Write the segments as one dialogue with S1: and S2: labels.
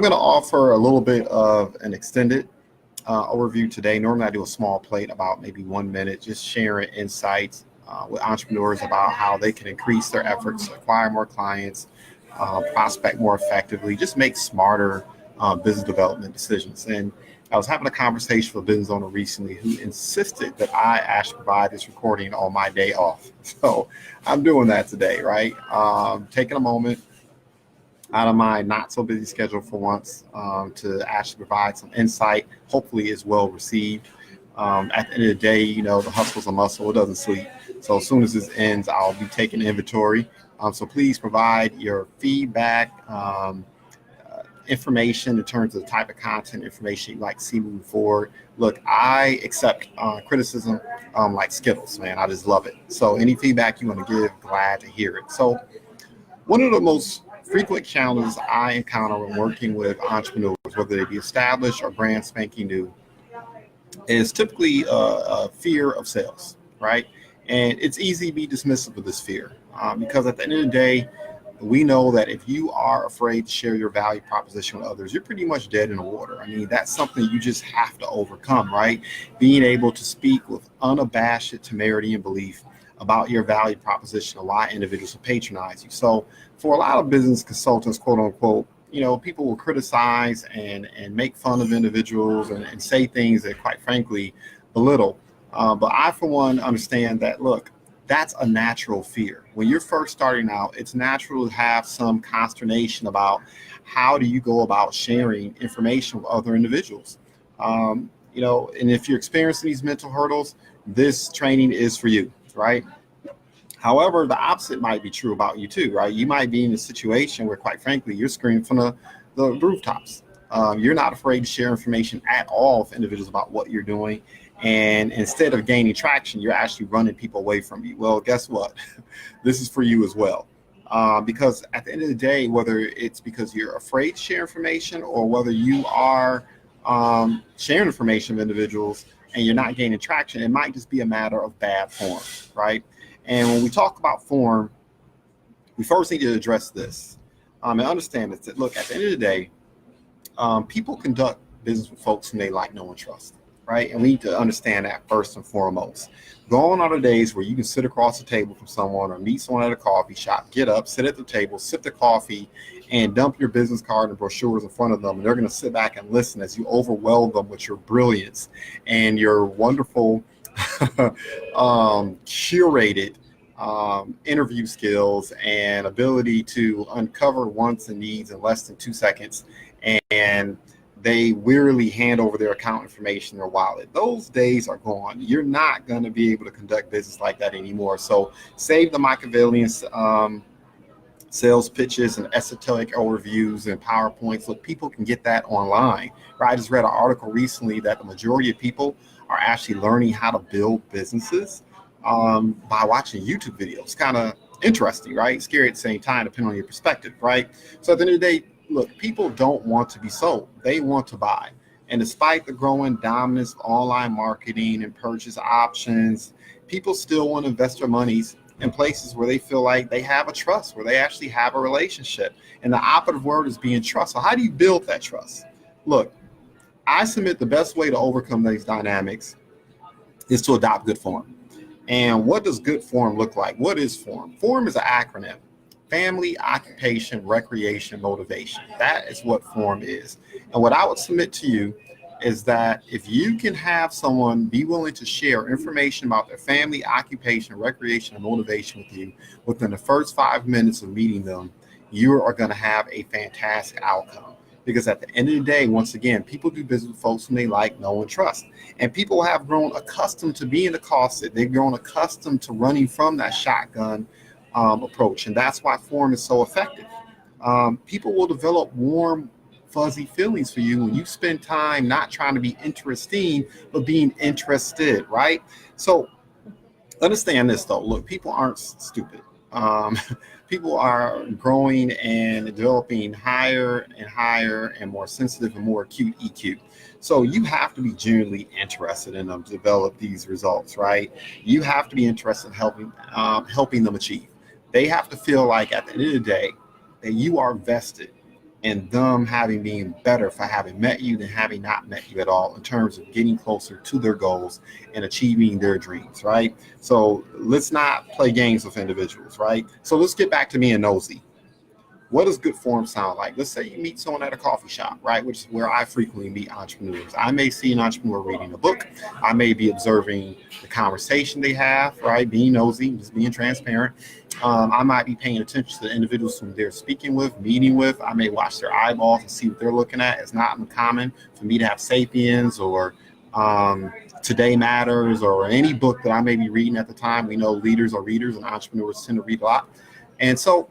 S1: going to offer a little bit of an extended overview today. Normally I do a small plate, about maybe 1 minute, just sharing insights with entrepreneurs about how they can increase their efforts, acquire more clients, prospect more effectively, just make smarter business development decisions. And I was having a conversation with a business owner recently who insisted that I actually provide this recording on my day off. So I'm doing that today, right? Taking a moment out of my not so busy schedule for once to actually provide some insight. Hopefully is well received. At the end of the day, you know, the hustle's a muscle, it doesn't sleep. So as soon as this ends, I'll be taking inventory. So please provide your feedback, information in terms of the type of content information you'd like to see moving forward. Look, I accept criticism like Skittles, man. I just love it. So any feedback you want to give, glad to hear it. So one of the most frequent challenges I encounter when working with entrepreneurs, whether they be established or brand spanking new, is typically a fear of sales, right? And it's easy to be dismissive of this fear because at the end of the day, we know that if you are afraid to share your value proposition with others, you're pretty much dead in the water. I mean, that's something you just have to overcome, right? Being able to speak with unabashed temerity and belief about your value proposition, and why individuals will patronize you. So for a lot of business consultants, quote unquote, you know, people will criticize and make fun of individuals and say things that, quite frankly, belittle. But I, for one, understand that, look, that's a natural fear. When you're first starting out, it's natural to have some consternation about how do you go about sharing information with other individuals. You know, and if you're experiencing these mental hurdles, this training is for you, right? However, the opposite might be true about you too, right? You might be in a situation where, quite frankly, you're screaming from the rooftops. You're not afraid to share information at all with individuals about what you're doing. And instead of gaining traction, you're actually running people away from you. Well, guess what? This is for you as well. Because at the end of the day, whether it's because you're afraid to share information or whether you are sharing information with individuals and you're not gaining traction, it might just be a matter of bad form, right? And when we talk about form, we first need to address this and understand that, look, at the end of the day, people conduct business with folks whom they like, know, and trust, right? And we need to understand that first and foremost. Gone are the days where you can sit across the table from someone or meet someone at a coffee shop, get up, sit at the table, sip the coffee, and dump your business card and brochures in front of them. And they're going to sit back and listen as you overwhelm them with your brilliance and your wonderful curated interview skills and ability to uncover wants and needs in less than 2 seconds. And they wearily hand over their account information, their wallet. Those days are gone. You're not going to be able to conduct business like that anymore. So save the Machiavellian sales pitches and esoteric overviews and PowerPoints. Look, people can get that online. Right? I just read an article recently that the majority of people are actually learning how to build businesses by watching YouTube videos. Kind of interesting, right? Scary at the same time, depending on your perspective, right? So at the end of the day, look, people don't want to be sold. They want to buy. And despite the growing dominance of online marketing and purchase options, people still want to invest their monies in places where they feel like they have a trust, where they actually have a relationship. And the operative word is being trust. So how do you build that trust? Look, I submit the best way to overcome these dynamics is to adopt good form. And what does good form look like? What is form? Form is an acronym. Family, occupation, recreation, motivation. That is what form is. And what I would submit to you is that if you can have someone be willing to share information about their family, occupation, recreation, and motivation with you within the first 5 minutes of meeting them, you are going to have a fantastic outcome. Because at the end of the day, once again, people do business with folks whom they like, know, and trust. And people have grown accustomed to being accosted. They've grown accustomed to running from that shotgun approach. And that's why form is so effective. People will develop warm, fuzzy feelings for you when you spend time not trying to be interesting, but being interested, right? So understand this, though. Look, people aren't stupid. People are growing and developing higher and more sensitive and more acute EQ. So you have to be genuinely interested in them to develop these results, right? You have to be interested in helping them achieve. They have to feel like at the end of the day that you are vested and them having been better for having met you than having not met you at all in terms of getting closer to their goals and achieving their dreams, right? So let's not play games with individuals, right? So let's get back to being nosy. What does good form sound like? Let's say you meet someone at a coffee shop, right? Which is where I frequently meet entrepreneurs. I may see an entrepreneur reading a book. I may be observing the conversation they have, right? Being nosy, just being transparent. I might be paying attention to the individuals whom they're speaking with, meeting with. I may watch their eyeballs and see what they're looking at. It's not uncommon for me to have Sapiens or Today Matters or any book that I may be reading at the time. We know leaders are readers and entrepreneurs tend to read a lot. And so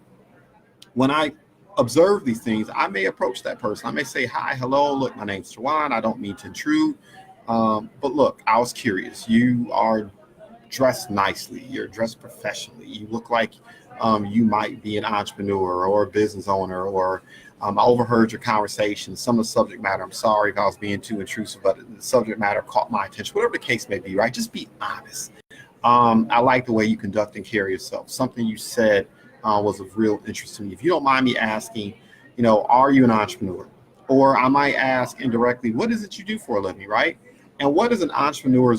S1: when I observe these things, I may approach that person. I may say, hi, hello, look, my name's JuJuan. I don't mean to intrude. But look, I was curious. You are dressed nicely. You're dressed professionally. You look like you might be an entrepreneur or a business owner, or I overheard your conversation. Some of the subject matter, I'm sorry if I was being too intrusive, but the subject matter caught my attention. Whatever the case may be, right? Just be honest. I like the way you conduct and carry yourself. Something you said was of real interest to me. If you don't mind me asking, are you an entrepreneur? Or I might ask indirectly, what is it you do for a living, right? And what is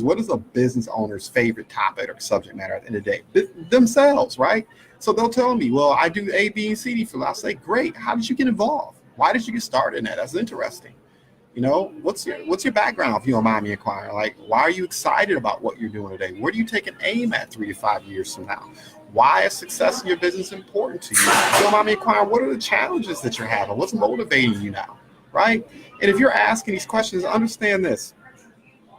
S1: what is a business owner's favorite topic or subject matter at the end of the day? Themselves, right? So they'll tell me, well, I do A, B, and C for. I'll say, great. How did you get involved? Why did you get started in that? That's interesting. What's your background, if you don't mind me inquiring? Like, why are you excited about what you're doing today? Where do you take an aim at 3 to 5 years from now? Why is success in your business important to you? If you don't mind me inquiring, what are the challenges that you're having? What's motivating you now, right? And if you're asking these questions, understand this.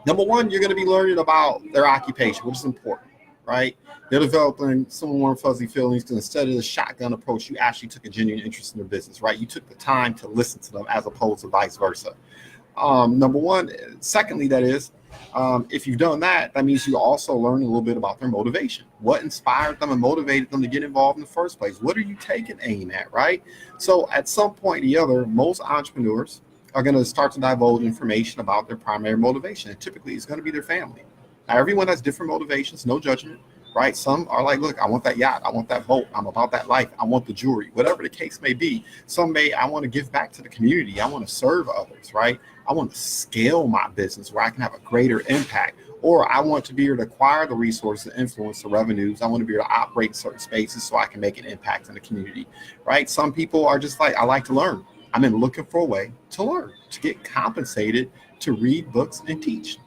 S1: Number one, you're going to be learning about their occupation, which is important, right? They're developing some warm, fuzzy feelings because instead of the shotgun approach, you actually took a genuine interest in their business, right? You took the time to listen to them as opposed to vice versa. Number one. Secondly, that is, if you've done that, that means you also learn a little bit about their motivation. What inspired them and motivated them to get involved in the first place? What are you taking aim at, right? So at some point or the other, most entrepreneurs are going to start to divulge information about their primary motivation. And typically it's going to be their family. Now, everyone has different motivations, no judgment, right? Some are like, look, I want that yacht. I want that boat. I'm about that life. I want the jewelry, whatever the case may be. Some may, I want to give back to the community. I want to serve others, right? I want to scale my business where I can have a greater impact, or I want to be able to acquire the resources, influence the revenues. I want to be able to operate in certain spaces so I can make an impact in the community, right? Some people are just like, I like to learn. I'm in looking for a way to learn, to get compensated, to read books and teach.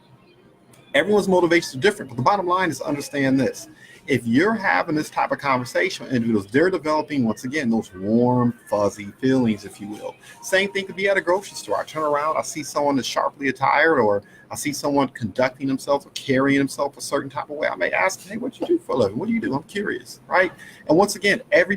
S1: Everyone's motivations are different, but the bottom line is understand this. If you're having this type of conversation with individuals, they're developing, once again, those warm, fuzzy feelings, if you will. Same thing could be at a grocery store. I turn around, I see someone that's sharply attired, or I see someone conducting themselves or carrying themselves a certain type of way. I may ask, hey, what do you do for a living? What do you do? I'm curious, right? And once again, every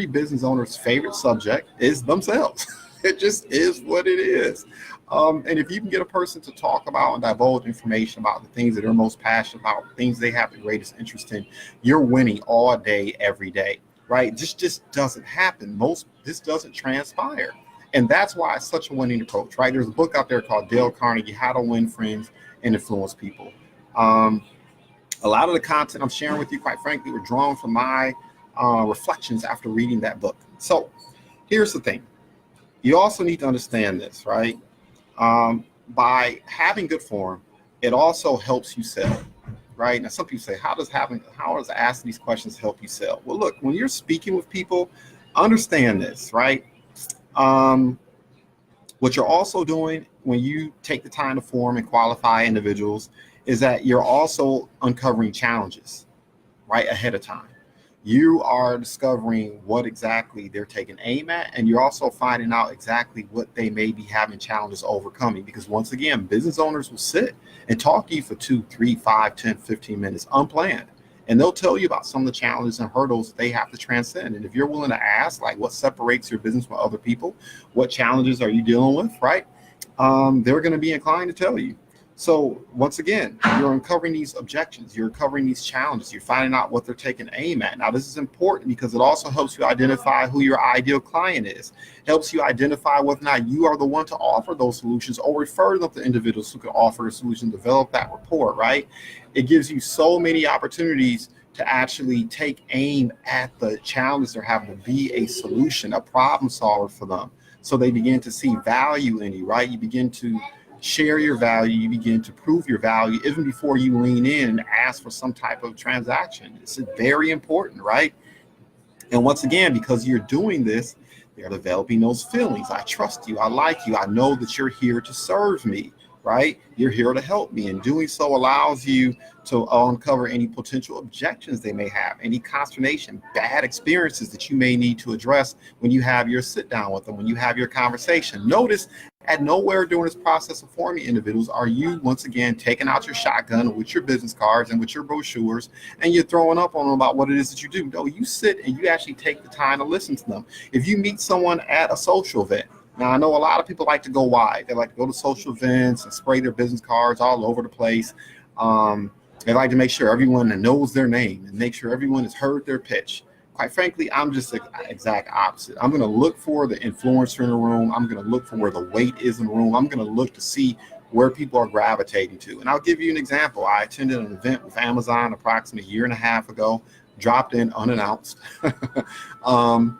S1: business owner's favorite subject is themselves. It just is what it is. And if you can get a person to talk about and divulge information about the things that they're most passionate about, things they have the greatest interest in, you're winning all day, every day, right? This just doesn't happen. This doesn't transpire. And that's why it's such a winning approach, right? There's a book out there called Dale Carnegie, How to Win Friends and Influence People. A lot of the content I'm sharing with you, quite frankly, were drawn from my reflections after reading that book. So here's the thing. You also need to understand this, right? By having good form, it also helps you sell, right? Now, some people say, how does asking these questions help you sell? Well, look, when you're speaking with people, understand this, right? What you're also doing when you take the time to form and qualify individuals is that you're also uncovering challenges, right, ahead of time. You are discovering what exactly they're taking aim at, and you're also finding out exactly what they may be having challenges overcoming. Because once again, business owners will sit and talk to you for 2, 3, 5, 10, 15 minutes unplanned. And they'll tell you about some of the challenges and hurdles they have to transcend. And if you're willing to ask, like, what separates your business from other people? What challenges are you dealing with, right? They're going to be inclined to tell you. So once again, you're uncovering these objections, you're uncovering these challenges, you're finding out what they're taking aim at. Now, this is important because it also helps you identify who your ideal client is. It helps you identify whether or not you are the one to offer those solutions or refer them to individuals who can offer a solution, develop that rapport, right? It gives you so many opportunities to actually take aim at the challenges they're having, to be a solution, a problem solver for them. So they begin to see value in you, right? You begin to share your value, you begin to prove your value even before you lean in and ask for some type of transaction. It's very important, right? And once again, because you're doing this, they're developing those feelings. I trust you. I like you. I know that you're here to serve me, right? You're here to help me. And doing so allows you to uncover any potential objections they may have, any consternation, bad experiences that you may need to address when you have your sit down with them, when you have your conversation. Notice at nowhere during this process of forming individuals are you once again taking out your shotgun with your business cards and with your brochures and you're throwing up on them about what it is that you do. No, you sit and you actually take the time to listen to them. If you meet someone at a social event, now I know a lot of people like to go wide. They like to go to social events and spray their business cards all over the place. They like to make sure everyone knows their name and make sure everyone has heard their pitch. Quite frankly, I'm just the exact opposite. I'm going to look for the influencer in the room. I'm going to look for where the weight is in the room. I'm going to look to see where people are gravitating to. And I'll give you an example. I attended an event with Amazon approximately a year and a half ago, dropped in unannounced. And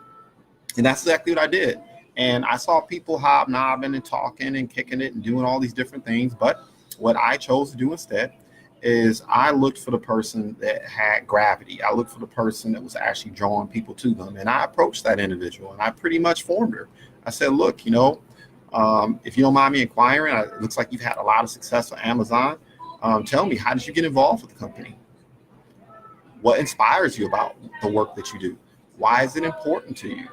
S1: that's exactly what I did. And I saw people hobnobbing and talking and kicking it and doing all these different things. But what I chose to do instead is I looked for the person that had gravity. I looked for the person that was actually drawing people to them. And I approached that individual and I pretty much formed her. I said, look, if you don't mind me inquiring, it looks like you've had a lot of success on Amazon. Tell me, how did you get involved with the company? What inspires you about the work that you do? Why is it important to you?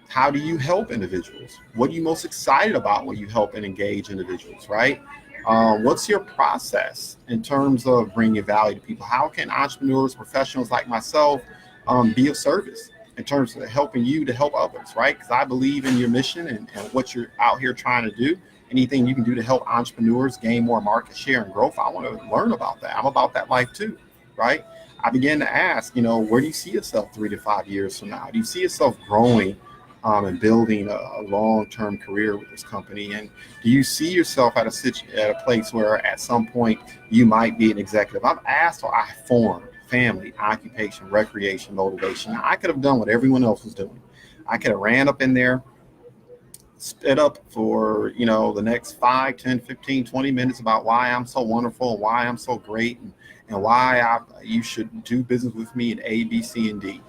S1: How do you help individuals? What are you most excited about when you help and engage individuals, right? What's your process in terms of bringing value to people? How can entrepreneurs, professionals like myself be of service in terms of helping you to help others, right? Because I believe in your mission and what you're out here trying to do. Anything you can do to help entrepreneurs gain more market share and growth, I want to learn about that. I'm about that life too, right? I began to ask, where do you see yourself 3 to 5 years from now? Do you see yourself growing and building a long-term career with this company? And do you see yourself at a place where at some point you might be an executive? I've asked, or I formed family, occupation, recreation, motivation. Now, I could have done what everyone else was doing. I could have ran up in there, spit up for, the next 5, 10, 15, 20 minutes about why I'm so wonderful and why I'm so great and why you should do business with me in A, B, C, and D.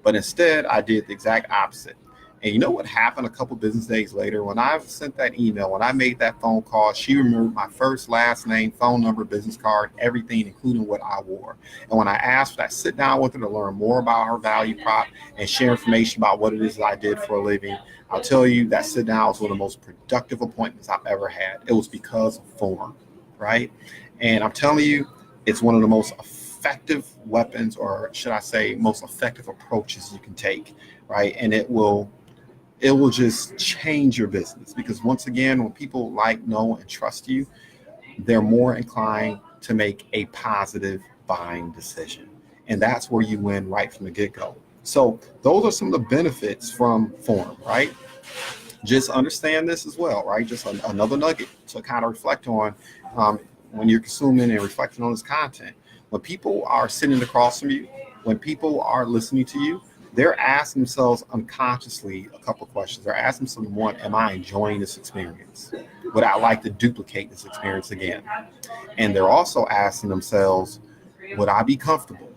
S1: But instead, I did the exact opposite. And you know what happened a couple business days later? When I sent that email, when I made that phone call, she removed my first, last name, phone number, business card, everything, including what I wore. And when I asked for that sit down with her to learn more about her value prop and share information about what it is that I did for a living, I'll tell you that sit down was one of the most productive appointments I've ever had. It was because of form, right? And I'm telling you, it's one of the most effective weapons, or should I say most effective approaches you can take, right? And it will just change your business, because once again, when people like, know, and trust you, they're more inclined to make a positive buying decision. And that's where you win right from the get-go. So those are some of the benefits from form, right? Just understand this as well, right? Just another nugget to kind of reflect on when you're consuming and reflecting on this content. When people are sitting across from you, when people are listening to you, they're asking themselves unconsciously a couple questions. They're asking themselves, one, am I enjoying this experience? Would I like to duplicate this experience again? And they're also asking themselves, would I be comfortable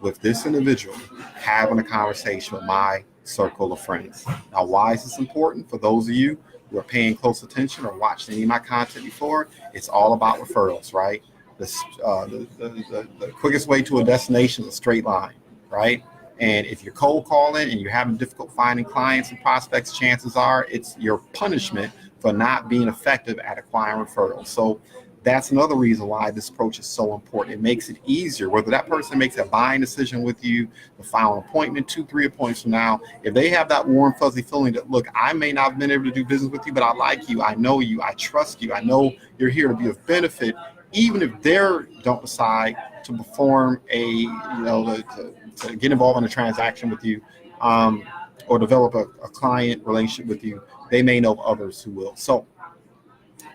S1: with this individual having a conversation with my circle of friends? Now, why is this important? For those of you who are paying close attention or watched any of my content before, it's all about referrals, right? The quickest way to a destination is a straight line, right? And if you're cold calling and you're having difficult finding clients and prospects, chances are it's your punishment for not being effective at acquiring referrals. So that's another reason why this approach is so important. It makes it easier, whether that person makes a buying decision with you, the final appointment, 2, 3 appointments from now. If they have that warm, fuzzy feeling that, look, I may not have been able to do business with you, but I like you, I know you, I trust you, I know you're here to be of benefit, even if they don't decide to perform to get involved in a transaction with you, or develop a client relationship with you, they may know others who will. So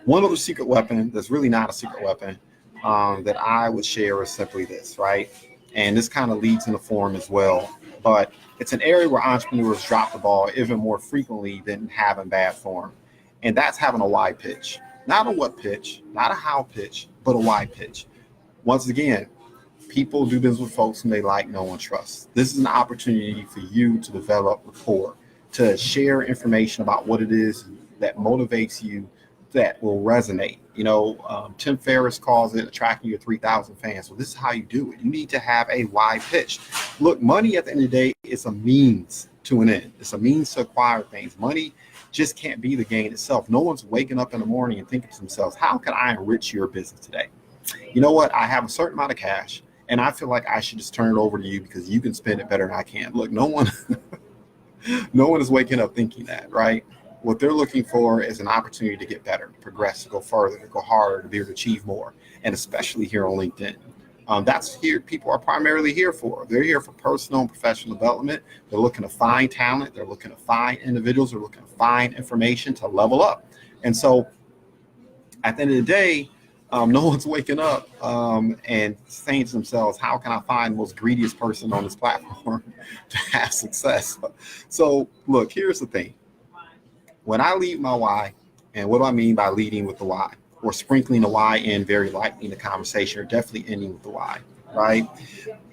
S1: one other secret weapon that's really not a secret weapon that I would share is simply this, right? And this kind of leads into form as well. But it's an area where entrepreneurs drop the ball even more frequently than having bad form. And that's having a why pitch. Not a what pitch, not a how pitch, but a why pitch. Once again, people do business with folks whom they like, know, and trust. This is an opportunity for you to develop rapport, to share information about what it is that motivates you, that will resonate. Tim Ferriss calls it attracting your 3,000 fans. So this is how you do it. You need to have a why pitch. Look, money at the end of the day is a means to an end. It's a means to acquire things. Money just can't be the gain itself. No one's waking up in the morning and thinking to themselves, how can I enrich your business today? You know what? I have a certain amount of cash and I feel like I should just turn it over to you because you can spend it better than I can. Look, no one is waking up thinking that, right? What they're looking for is an opportunity to get better, to progress, to go further, to go harder, to be able to achieve more. And especially here on LinkedIn. That's here people are primarily here for. They're here for personal and professional development. They're looking to find talent. They're looking to find individuals. They're looking to find information to level up. And so at the end of the day, no one's waking up and saying to themselves, how can I find the most greediest person on this platform to have success? So look, here's the thing. When I lead my why, and what do I mean by leading with the why? Or sprinkling the why in very lightly in the conversation, or definitely ending with the why, right?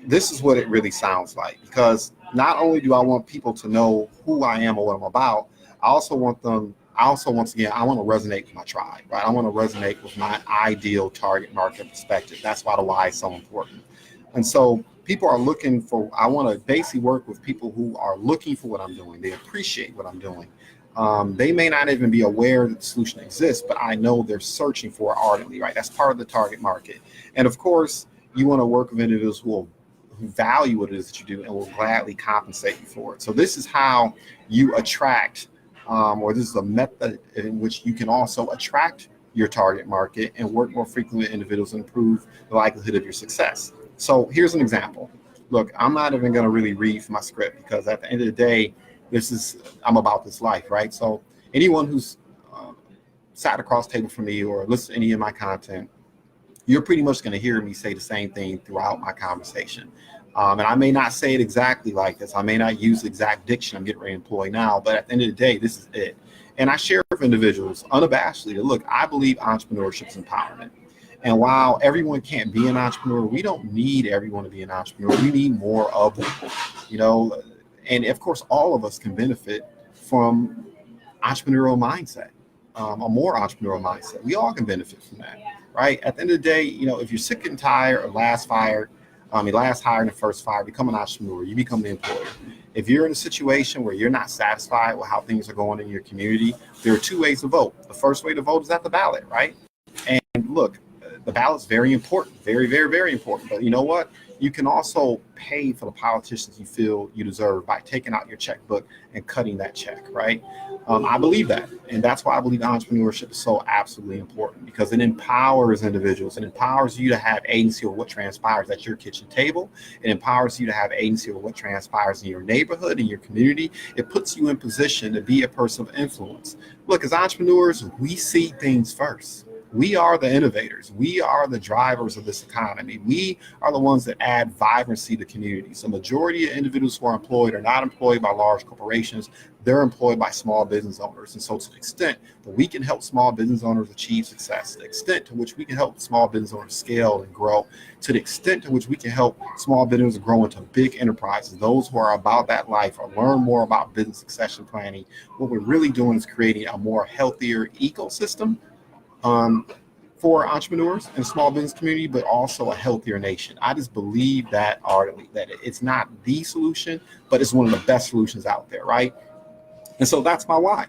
S1: This is what it really sounds like, because not only do I want people to know who I am or what I'm about, I also want to resonate with my tribe, right? I want to resonate with my ideal target market perspective. That's why the why is so important. And so people are looking for, I want to basically work with people who are looking for what I'm doing. They appreciate what I'm doing. They may not even be aware that the solution exists, but I know they're searching for it ardently, right? That's part of the target market. And of course, you want to work with individuals who value what it is that you do and will gladly compensate you for it. So this is how you attract, or this is a method in which you can also attract your target market and work more frequently with individuals and improve the likelihood of your success. So here's an example. Look, I'm not even going to really read from my script because at the end of the day, I'm about this life, right? So anyone who's sat across the table from me or listened to any of my content, you're pretty much going to hear me say the same thing throughout my conversation. And I may not say it exactly like this. I may not use the exact diction I'm getting ready to employ now, but at the end of the day, this is it. And I share with individuals unabashedly that, look, I believe entrepreneurship is empowerment. And while everyone can't be an entrepreneur, we don't need everyone to be an entrepreneur. We need more of them, And of course, all of us can benefit from entrepreneurial mindset, a more entrepreneurial mindset. We all can benefit from that, right? At the end of the day, if you're sick and tired of last hired and first fired, become an entrepreneur. You become the employer. If you're in a situation where you're not satisfied with how things are going in your community, there are two ways to vote. The first way to vote is at the ballot, right? And look, the ballot's very important, very, very, very important. But you know what? You can also pay for the politicians you feel you deserve by taking out your checkbook and cutting that check, right? I believe that. And that's why I believe entrepreneurship is so absolutely important, because it empowers individuals. It empowers you to have agency over what transpires at your kitchen table. It empowers you to have agency over what transpires in your neighborhood, in your community. It puts you in position to be a person of influence. Look, as entrepreneurs, we see things first. We are the innovators. We are the drivers of this economy. We are the ones that add vibrancy to communities. The majority of individuals who are employed are not employed by large corporations. They're employed by small business owners. And so to the extent that we can help small business owners achieve success, the extent to which we can help small business owners scale and grow, to the extent to which we can help small businesses grow into big enterprises, those who are about that life or learn more about business succession planning, what we're really doing is creating a more healthier ecosystem for entrepreneurs and small business community, but also a healthier nation. I just believe that ardently, that it's not the solution, but it's one of the best solutions out there, right? And so that's my why.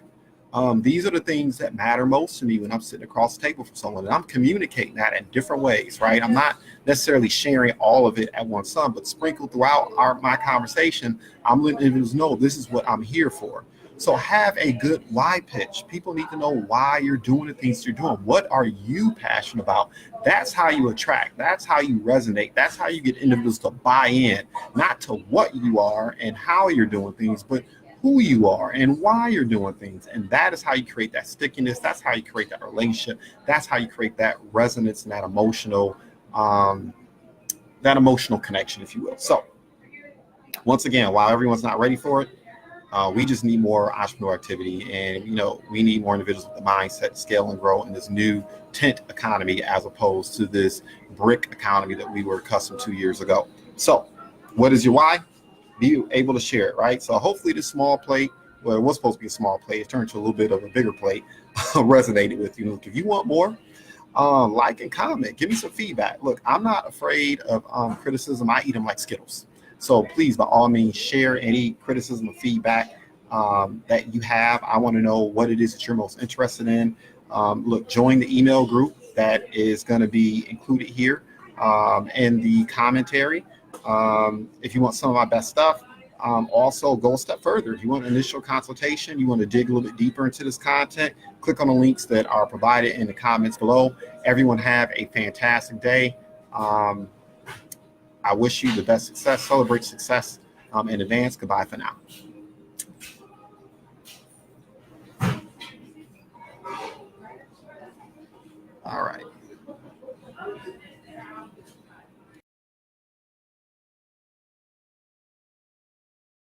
S1: These are the things that matter most to me when I'm sitting across the table from someone, and I'm communicating that in different ways, right? I'm not necessarily sharing all of it at one time, but sprinkled throughout my conversation, I'm letting individuals know this is what I'm here for. So have a good why pitch. People need to know why you're doing the things you're doing. What are you passionate about? That's how you attract. That's how you resonate. That's how you get individuals to buy in, not to what you are and how you're doing things, but who you are and why you're doing things. And that is how you create that stickiness. That's how you create that relationship. That's how you create that resonance and that emotional that emotional connection, if you will. So once again, while everyone's not ready for it, we just need more entrepreneur activity, and we need more individuals with the mindset to scale and grow in this new tent economy, as opposed to this brick economy that we were accustomed to years ago. So, what is your why? Be able to share it, right? So, hopefully, this small plate, well, it was supposed to be a small plate, it turned into a little bit of a bigger plate, resonated with you. Look, if you want more, like and comment, give me some feedback. Look, I'm not afraid of criticism. I eat them like Skittles. So please, by all means, share any criticism or feedback that you have. I want to know what it is that you're most interested in. Look, join the email group that is going to be included here in the commentary. If you want some of my best stuff, also go a step further. If you want an initial consultation, you want to dig a little bit deeper into this content, click on the links that are provided in the comments below. Everyone have a fantastic day. I wish you the best success. Celebrate success in advance. Goodbye for now. All right.